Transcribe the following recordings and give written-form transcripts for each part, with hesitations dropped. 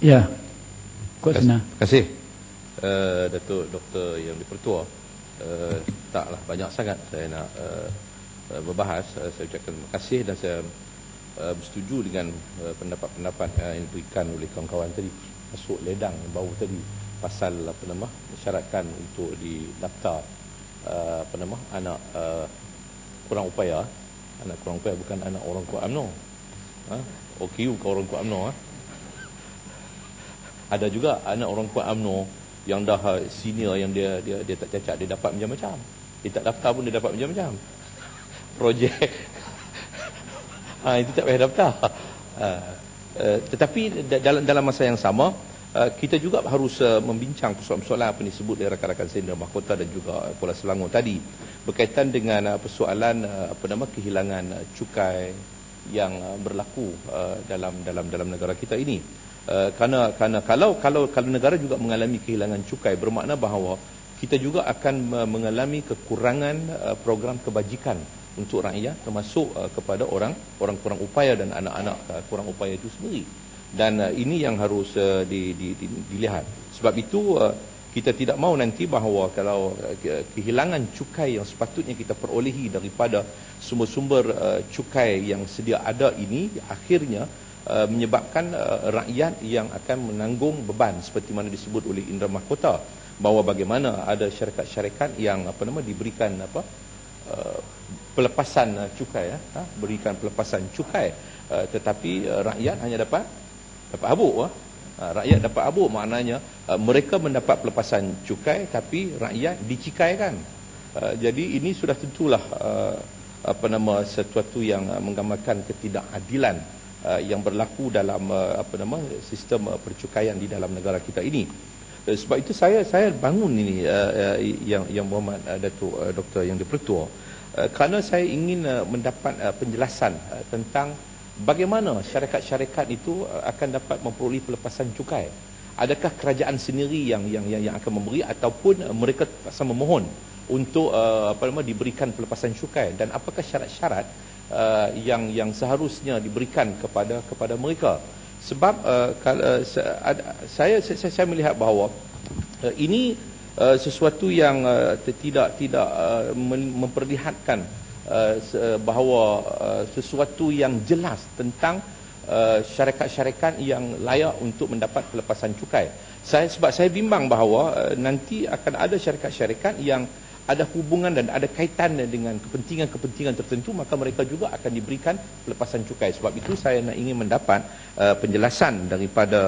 Ya, Kuat Sena. Terima kasih Datuk Doktor Yang di-Pertua. Taklah banyak sangat saya nak berbahas. Saya ucapkan terima kasih dan saya bersetuju dengan pendapat-pendapat yang diberikan oleh kawan-kawan tadi, masuk ledang bau tadi pasal mensyaratkan untuk didaftar anak kurang upaya. Anak kurang upaya bukan anak orang kuat UMNO. OKU ke orang kuat UMNO. Ada juga anak orang kuat UMNO yang dah senior, yang dia tak cacat, dia dapat macam-macam. Dia tak daftar pun dia dapat macam-macam. Projek itu tak payah daftar. Tetapi dalam masa yang sama, kita juga harus membincang persoalan-persoalan apa yang disebut oleh rakan-rakan senior mahkota dan juga Kuala Selangor tadi, berkaitan dengan persoalan kehilangan cukai yang berlaku dalam negara kita ini. Kerana kalau negara juga mengalami kehilangan cukai, bermakna bahawa kita juga akan mengalami kekurangan program kebajikan untuk rakyat, termasuk kepada orang kurang upaya dan anak-anak kurang upaya itu sendiri. Dan ini yang harus dilihat. Sebab itu kita tidak mahu nanti bahawa kalau kehilangan cukai yang sepatutnya kita perolehi daripada sumber-sumber cukai yang sedia ada ini, akhirnya menyebabkan rakyat yang akan menanggung beban seperti mana disebut oleh Indra Mahkota, bahawa bagaimana ada syarikat-syarikat yang diberikan pelepasan cukai, berikan pelepasan cukai, tetapi rakyat hanya dapat habuk. Rakyat dapat habuk, maknanya mereka mendapat pelepasan cukai tapi rakyat dicikaikan. Jadi ini sudah tentulah sesuatu yang menggambarkan ketidakadilan yang berlaku dalam sistem percukaian di dalam negara kita ini. Sebab itu saya bangun ini yang Muhammad Datuk Doktor Yang di-Pertua, kerana saya ingin mendapat penjelasan tentang bagaimana syarikat-syarikat itu akan dapat memperoleh pelepasan cukai. Adakah kerajaan sendiri yang akan memberi, ataupun mereka terpaksa memohon untuk diberikan pelepasan cukai, dan apakah syarat-syarat yang seharusnya diberikan kepada mereka? Sebab saya melihat bahawa ini sesuatu yang tidak memperlihatkan bahawa sesuatu yang jelas tentang syarikat-syarikat yang layak untuk mendapat pelepasan cukai. Sebab saya bimbang bahawa nanti akan ada syarikat-syarikat yang ada hubungan dan ada kaitan dengan kepentingan-kepentingan tertentu, maka mereka juga akan diberikan pelepasan cukai. Sebab itu saya ingin mendapat penjelasan daripada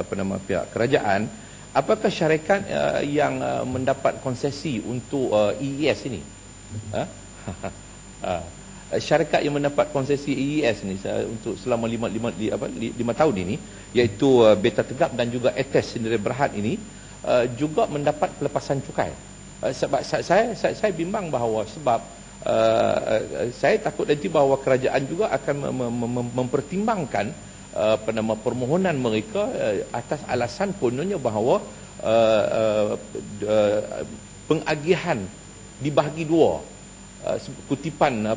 pihak kerajaan, apakah syarikat yang mendapat konsesi untuk EES ini, syarikat yang mendapat konsesi EES ni untuk selama 5 tahun ini, iaitu Beta Tegap dan juga Etes Sdn Berhad ini, juga mendapat pelepasan cukai. Sebab saya bimbang bahawa saya takut nanti bahawa kerajaan juga akan mempertimbangkan permohonan mereka atas alasan kononnya bahawa pengagihan dibahagi dua. Kutipan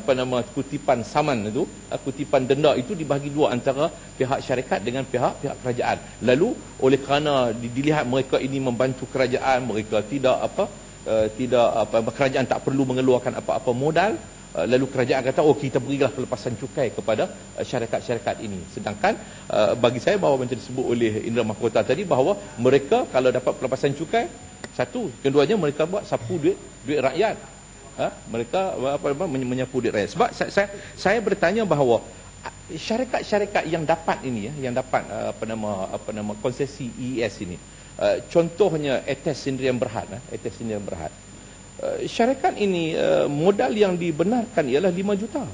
saman itu, kutipan denda itu dibahagi dua antara pihak syarikat dengan pihak kerajaan. Lalu oleh kerana dilihat mereka ini membantu kerajaan, mereka kerajaan tak perlu mengeluarkan apa-apa modal, lalu kerajaan kata kita berilah pelepasan cukai kepada syarikat-syarikat ini. Sedangkan bagi saya bahawa macam disebut oleh Indra Mahkota tadi, bahawa mereka kalau dapat pelepasan cukai, satu, keduanya mereka buat sapu duit rakyat. Mereka menyapu duit rakyat. Sebab saya bertanya bahawa syarikat-syarikat yang dapat ini, yang dapat konsesi EES ini, contohnya Etes Sdn Berhad, syarikat ini modal yang dibenarkan ialah 5 juta.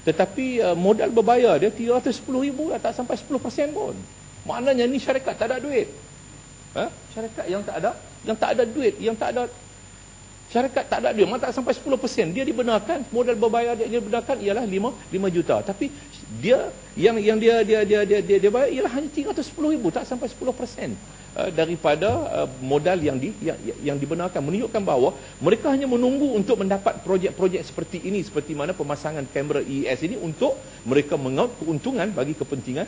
Tetapi modal berbayar dia 310,000 lah, tak sampai 10% pun. Maknanya ni syarikat tak ada duit. Syarikat yang tak ada duit, yang tak ada Syarikat tak ada duit, tak sampai 10%. Dia dibenarkan, modal berbayar dia dibenarkan ialah 5 juta. Tapi dia yang dia bayar ialah hanya 310,000, tak sampai 10% daripada modal yang dibenarkan. Menunjukkan bahawa mereka hanya menunggu untuk mendapat projek-projek seperti ini, seperti mana pemasangan kamera EES ini, untuk mereka mengaut keuntungan bagi kepentingan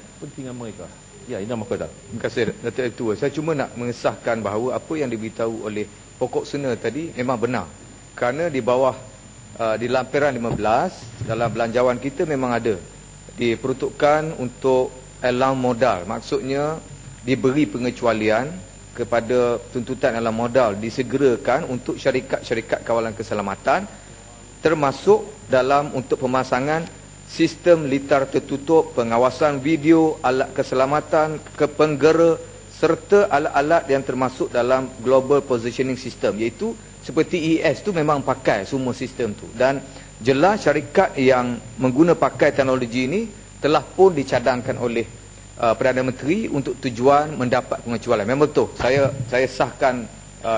mereka. Ya, Indah Mahkota. Terima kasih Datuk Ketua. Saya cuma nak mengesahkan bahawa apa yang diberitahu oleh pokok sena tadi memang benar. Kerana di bawah di lampiran 15 dalam belanjawan kita memang ada diperuntukkan untuk alam modal. Maksudnya diberi pengecualian kepada tuntutan alam modal, disegerakan untuk syarikat-syarikat kawalan keselamatan, termasuk dalam untuk pemasangan sistem litar tertutup, pengawasan video, alat keselamatan, kepenggera serta alat-alat yang termasuk dalam Global Positioning System, iaitu seperti EES tu memang pakai semua sistem tu. Dan jelas syarikat yang mengguna pakai teknologi ini telah pun dicadangkan oleh Perdana Menteri untuk tujuan mendapat pengecualian. Memang betul. Saya sahkan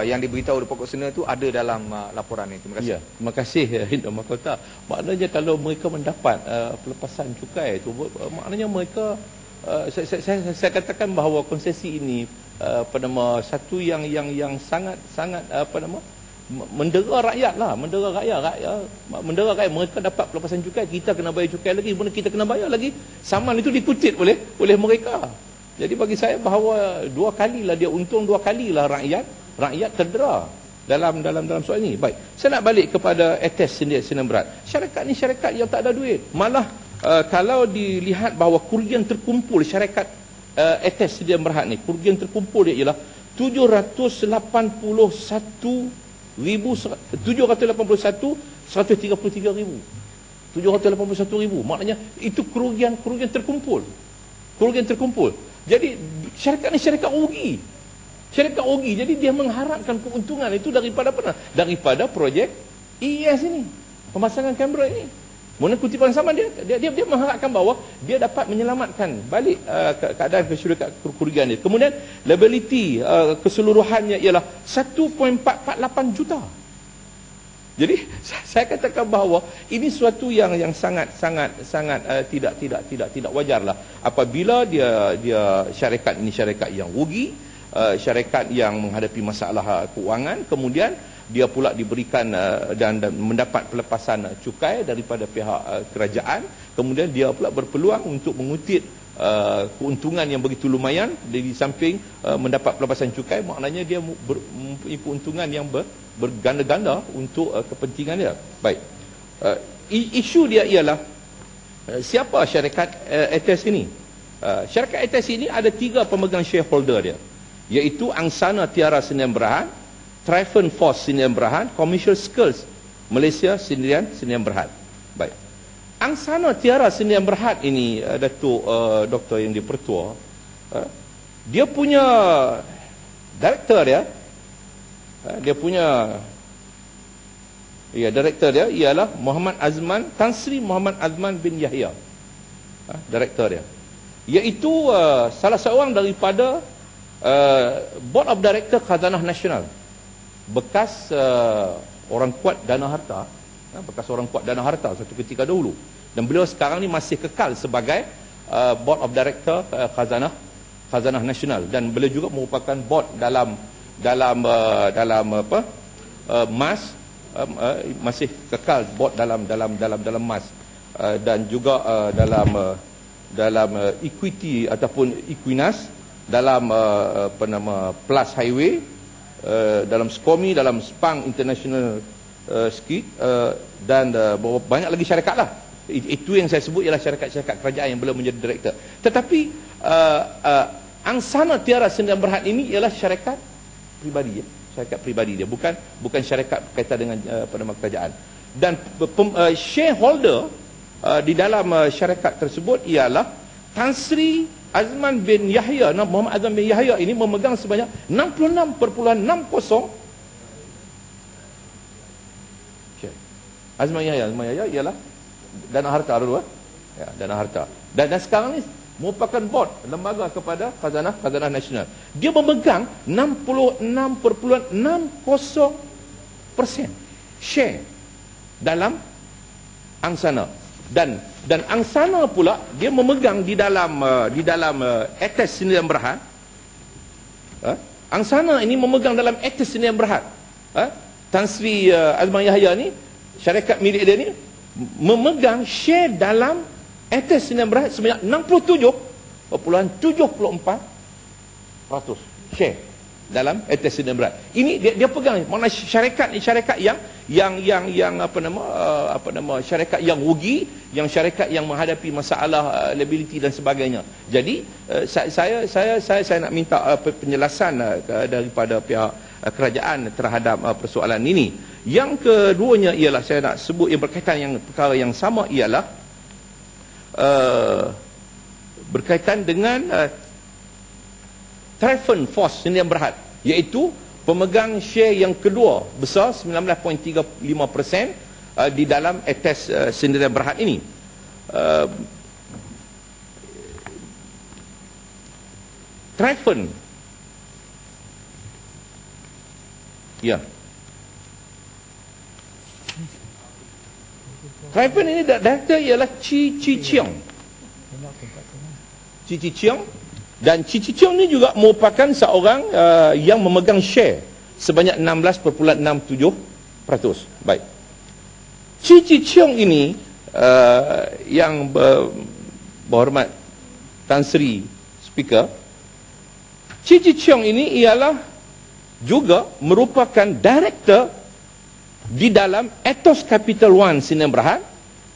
yang diberitahu oleh pokok sena itu ada dalam laporan ini. Terima kasih. Ya, terima kasih Indah Mahkota. Maknanya kalau mereka mendapat pelepasan cukai itu, maknanya mereka saya katakan bahawa konsesi ini satu yang sangat mendera rakyat lah, mendera rakyat. Mereka dapat pelepasan cukai, kita kena bayar cukai lagi, kemudian kita kena bayar lagi. Saman itu dikutip oleh mereka. Jadi bagi saya bahawa dua kalilah dia untung, dua kalilah rakyat terdera dalam soal ini. Baik, saya nak balik kepada ATES Sdn Bhd. Syarikat ni syarikat yang tak ada duit. Malah kalau dilihat bahawa kerugian terkumpul syarikat ATES Sdn Bhd ni, kerugian terkumpul dia ialah 781,133,000. 781,000. Maknanya itu kerugian terkumpul. Jadi syarikat ni syarikat rugi. Jadi dia mengharapkan keuntungan itu daripada apa? Daripada projek EES ini, pemasangan kamera ini. Menurut kutipan sama dia mengharapkan bahawa dia dapat menyelamatkan balik keadaan kerugian dia. Kemudian liability keseluruhannya ialah 1.448 juta. Jadi saya katakan bahawa ini suatu yang sangat tidak wajarlah apabila dia syarikat ini syarikat yang rugi, syarikat yang menghadapi masalah keuangan, kemudian dia pula diberikan dan mendapat pelepasan cukai daripada pihak kerajaan, kemudian dia pula berpeluang untuk mengutip keuntungan yang begitu lumayan di samping mendapat pelepasan cukai. Maknanya dia mempunyai keuntungan yang berganda-ganda untuk kepentingan dia. Baik, isu dia ialah siapa syarikat ATES ini? Syarikat ATES ini ada 3 pemegang shareholder dia, iaitu Angsana Tiara Sdn Bhd, Tryphon Force Sdn Bhd, Commercial Skills Malaysia Sdn Bhd. Baik, Angsana Tiara Sdn Bhd ini, Datuk Doktor yang dipertua, dia punya director director dia ialah Tan Sri Muhammad Azman bin Yahya, director dia, iaitu salah seorang daripada Board of Director Khazanah Nasional, bekas orang kuat dana harta, satu ketika dahulu, dan beliau sekarang ni masih kekal sebagai Board of Director Khazanah Nasional, dan beliau juga merupakan board dalam MAS, masih kekal board dalam MAS, dan juga dalam Equity ataupun Equinas, dalam Plus Highway, dalam SCOMI, dalam Spang International Ski, dan banyak lagi syarikat lah. Itu yang saya sebut ialah syarikat-syarikat kerajaan yang belum menjadi director. Tetapi Angsana Tiara Sdn Bhd ini ialah syarikat pribadi dia, bukan syarikat berkaitan dengan kerajaan. Dan shareholder di dalam syarikat tersebut ialah Tan Sri Azman bin Yahya. Muhammad Azman bin Yahya ini memegang sebanyak 66.60. Azman Yahya ialah dana harta dulu, dana harta. Dan sekarang ni merupakan board lembaga kepada Khazanah Nasional. Dia memegang 66.60% share dalam angsana. Dan angsana pula dia memegang di dalam Etes Sdn Bhd. Angsana ini memegang dalam Etes Sdn Bhd. Tan Sri Azman Yahya ni, syarikat milik dia ni memegang share dalam Etes Sdn Bhd sebanyak 67.74% share dalam Etes Sdn Bhd. Ini dia pegang, mana syarikat yang syarikat yang rugi, yang syarikat yang menghadapi masalah liability dan sebagainya. Jadi saya nak minta penjelasan daripada pihak kerajaan terhadap persoalan ini. Yang keduanya ialah saya nak sebut yang berkaitan yang perkara yang sama ialah berkaitan dengan Tryphon Force Sdn Bhd, iaitu pemegang share yang kedua besar 19.35% di dalam Etes Sdn Bhd ini. Tryphon, ya, Tryphon ini director ialah Chi Chiong. Dan Chi Chiong ni juga merupakan seorang yang memegang share sebanyak 16.67%. Baik. Chi Chiong ini yang berhormat Tan Sri Speaker, Chi Chiong ini ialah juga merupakan director di dalam Ethos Capital One Sdn Bhd,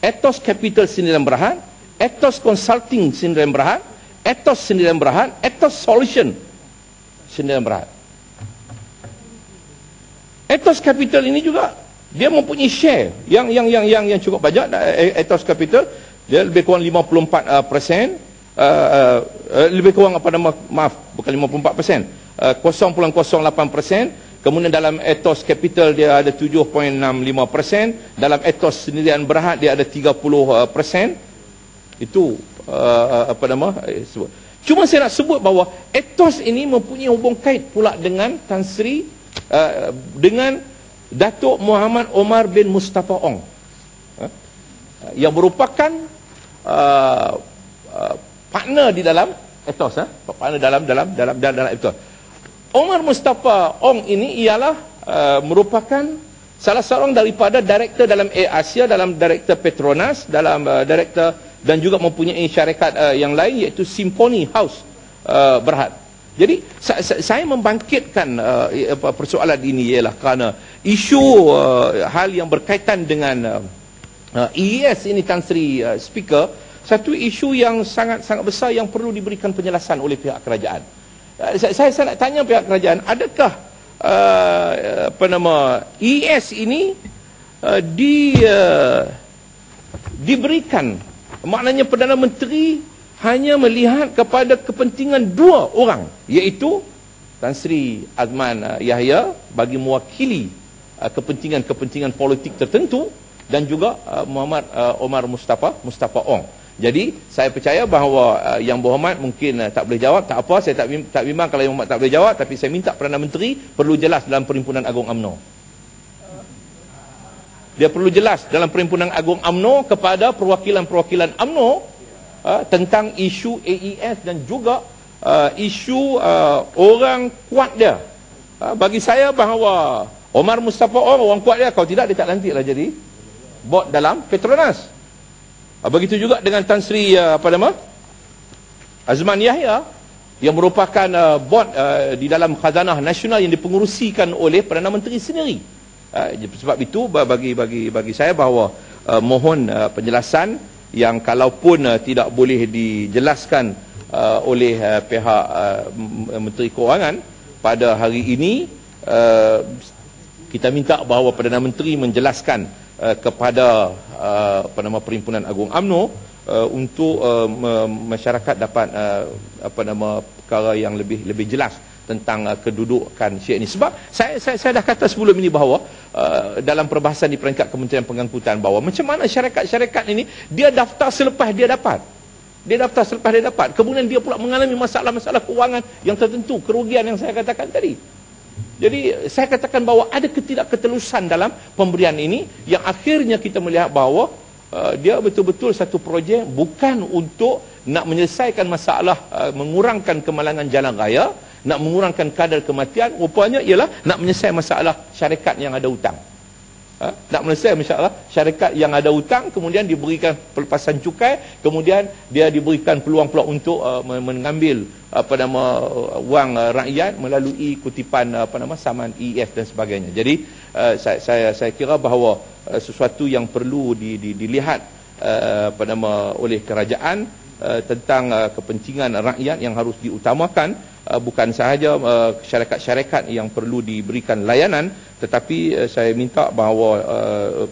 Ethos Capital Sdn Bhd, Ethos Consulting Sdn Bhd, Ethos Sdn Bhd, Ethos Solution Sdn Bhd. Ethos Capital ini juga dia mempunyai share yang cukup banyak. Ethos Capital dia lebih kurang 54%, lebih kurang maaf, bukan 54%, 0.08%. Kemudian dalam Ethos Capital dia ada 7.65%, dalam Ethos Sdn Bhd dia ada 30%. Itu sebut. Cuma saya nak sebut bahawa Ethos ini mempunyai hubung kait pula dengan Tan Sri, dengan Datuk Muhammad Omar bin Mustafa Ong, yang merupakan partner di dalam Ethos, partner dalam Ethos. Omar Mustafa Ong ini ialah merupakan salah seorang daripada director dalam Asia, dalam director Petronas, dalam director, dan juga mempunyai syarikat yang lain iaitu Symphony House Berhad. Jadi saya membangkitkan persoalan ini ialah kerana isu hal yang berkaitan dengan EES ini, Tan Sri Speaker, satu isu yang sangat besar yang perlu diberikan penjelasan oleh pihak kerajaan. Saya nak tanya pihak kerajaan, adakah EES ini diberikan, maknanya Perdana Menteri hanya melihat kepada kepentingan dua orang, iaitu Tan Sri Azman Yahya bagi mewakili kepentingan politik tertentu, dan juga Muhammad Omar Mustafa Ong. Jadi saya percaya bahawa yang berhormat mungkin tak boleh jawab, tak apa, saya tak bimbang kalau yang berhormat tak boleh jawab, tapi saya minta Perdana Menteri perlu jelas dalam Perhimpunan Agung UMNO. Dia perlu jelas dalam Perhimpunan Agung UMNO kepada perwakilan-perwakilan UMNO tentang isu AES dan juga isu orang kuat dia. Bagi saya bahawa Omar Mustafa orang kuat dia, kalau tidak dia tak lantiklah jadi board dalam Petronas. Begitu juga dengan Tan Sri Azman Yahya yang merupakan board di dalam Khazanah Nasional yang dipengerusikan oleh Perdana Menteri sendiri. Sebab itu bagi saya bahawa mohon penjelasan yang kalaupun tidak boleh dijelaskan oleh pihak Menteri Kewangan pada hari ini, kita minta bahawa Perdana Menteri menjelaskan kepada Perhimpunan Agung UMNO untuk masyarakat dapat perkara yang lebih jelas tentang kedudukan syekh ini. Sebab saya dah kata sebelum ini bahawa dalam perbahasan di peringkat Kementerian Pengangkutan bahawa macam mana syarikat-syarikat ini dia daftar selepas dia dapat. Kemudian dia pula mengalami masalah-masalah kewangan yang tertentu, kerugian yang saya katakan tadi. Jadi saya katakan bahawa ada ketidakketelusan dalam pemberian ini yang akhirnya kita melihat bahawa dia betul-betul satu projek bukan untuk nak menyelesaikan masalah mengurangkan kemalangan jalan raya, nak mengurangkan kadar kematian, rupanya ialah nak menyelesaikan masalah syarikat yang ada hutang. Nak menyelesaikan masalah syarikat yang ada hutang, kemudian diberikan pelepasan cukai, kemudian dia diberikan peluang-peluang untuk mengambil wang rakyat melalui kutipan saman EF dan sebagainya. Jadi saya kira bahawa sesuatu yang perlu dilihat oleh kerajaan tentang kepentingan rakyat yang harus diutamakan, bukan sahaja syarikat-syarikat yang perlu diberikan layanan, tetapi saya minta bahawa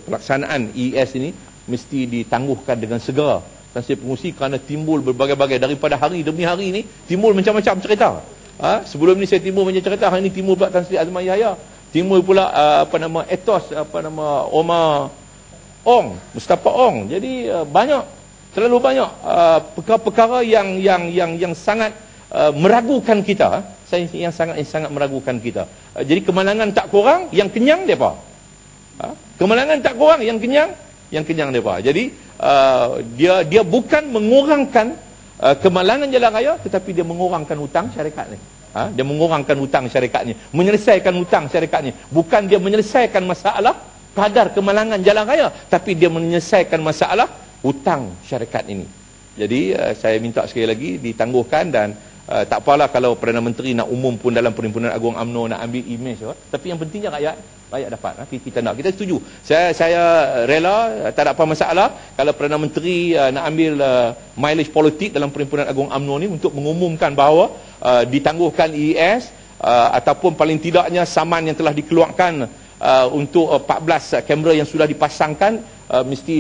pelaksanaan ES ini mesti ditangguhkan dengan segera dan saya pengusi, kerana timbul berbagai-bagai daripada hari demi hari ini, timbul macam-macam cerita. Sebelum ni saya timbul macam cerita, hari ini timbul pula Tan Sri Azman Yahya, timbul pula etos Omar Ong, Mustafa Ong. Jadi terlalu banyak perkara-perkara yang sangat meragukan kita. Yang sangat meragukan kita. Jadi kemalangan tak kurang, yang kenyang depa. Kemalangan tak kurang, yang kenyang depa. Jadi dia bukan mengurangkan kemalangan jalan raya, tetapi dia mengurangkan hutang syarikat ni. Dia mengurangkan hutang syarikat ni, menyelesaikan hutang syarikat ni. Bukan dia menyelesaikan masalah kadar kemalangan jalan raya, tapi dia menyelesaikan masalah hutang syarikat ini. Jadi saya minta sekali lagi ditangguhkan, dan tak apalah kalau Perdana Menteri nak umum pun dalam Perhimpunan Agung UMNO nak ambil imej, tapi yang pentingnya rakyat dapat. Kita setuju. Saya rela, tak ada apa masalah kalau Perdana Menteri nak ambil mileage politik dalam Perhimpunan Agung UMNO ni untuk mengumumkan bahawa ditangguhkan ES, ataupun paling tidaknya saman yang telah dikeluarkan untuk 14 kamera yang sudah dipasangkan mesti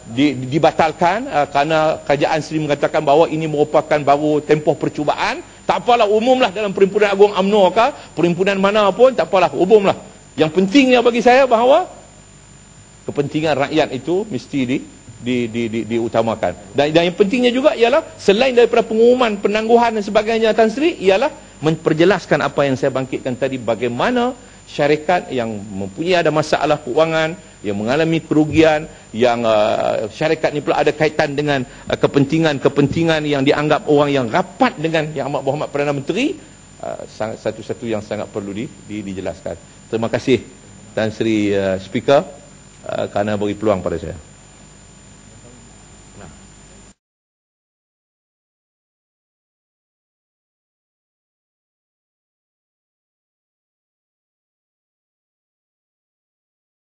dibatalkan, kerana kerajaan sendiri mengatakan bahawa ini merupakan baru tempoh percubaan. Tak apalah, umumlah dalam Perhimpunan Agung UMNO ke perhimpunan mana pun, tak apalah, umumlah. Yang pentingnya bagi saya bahawa kepentingan rakyat itu mesti diutamakan. Dan yang pentingnya juga ialah, selain daripada pengumuman penangguhan dan sebagainya Tan Sri, ialah memperjelaskan apa yang saya bangkitkan tadi, bagaimana syarikat yang mempunyai ada masalah keuangan, yang mengalami kerugian, yang syarikat ni pula ada kaitan dengan kepentingan yang dianggap orang yang rapat dengan Yang Amat Berhormat Perdana Menteri, satu-satu yang sangat perlu dijelaskan. Terima kasih Tan Sri Speaker kerana beri peluang pada saya.